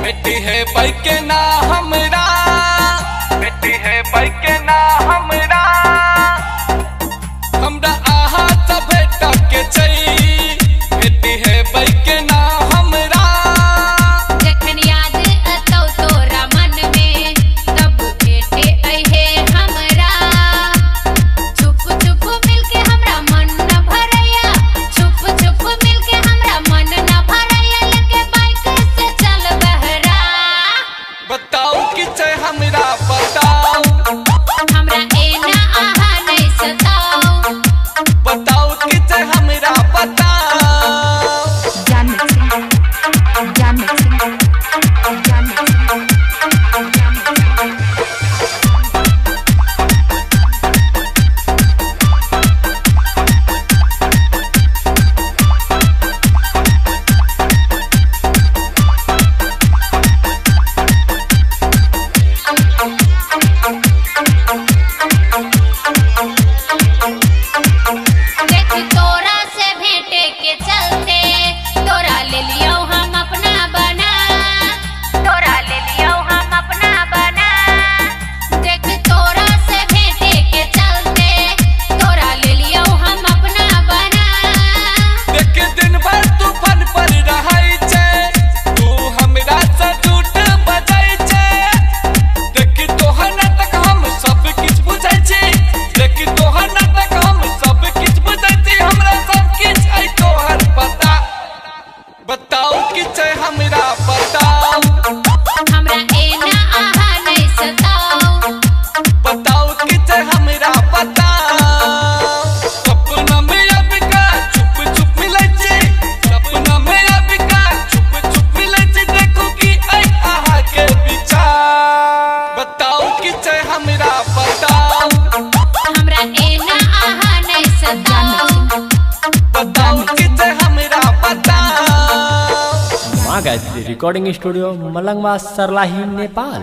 बेटी है बाइक के ना हमरा, बेटी है बाइक के ना हमरा, हमरा आहा सब भेट के चाहिए। बेटी है बाइक के ना हमरा, जखन याद अतौ तोरा मन में तब भेटे अहे हमरा। छुप छुप मिलके हमरा मन न भरैया, छुप छुप मिलके हमरा मन न भरैया। लेके बाइक से चल बहरा, बताओ कि चाहे हमरा बताओ, हमरा एना आहा नहीं सताओ। बताओ कि चाहे हमरा बताओ। देख तोरा से भेंटे के चलते तोरा ले लियो हम अपना बना, तोरा ले लियो हम अपना बना। देख तोरा से भेंटे के चलते तोरा ले लियो हम अपना बना। देख दिन भर तूफान पर रहै छै, तू हमरा से झूठ बजै छै। देख तोहर नाटक हम सब किछ बुझै छी, देख तोहर नाटक हम सब किछ बुझै छी। हमरा सब किछ है तोहर पता, बताओ कि चाहे हमरा बताओ। हमरा एना आहा नहीं सताओ, बताओ कि चाहे हमरा बताओ। सपना में अब का छुप छुप मिलै छी, सपना में अब का छुप छुप मिलै छी। देखो कि ऐ आहा के विचार, बताओ कि चाहे हमरा बताओ। हमरा एना आहा नहीं सताओ। बताओ कि चाहे हमरा बताओ। माँ गायत्री रिकॉर्डिंग स्टूडियो मलंगवा सरलाही नेपाल।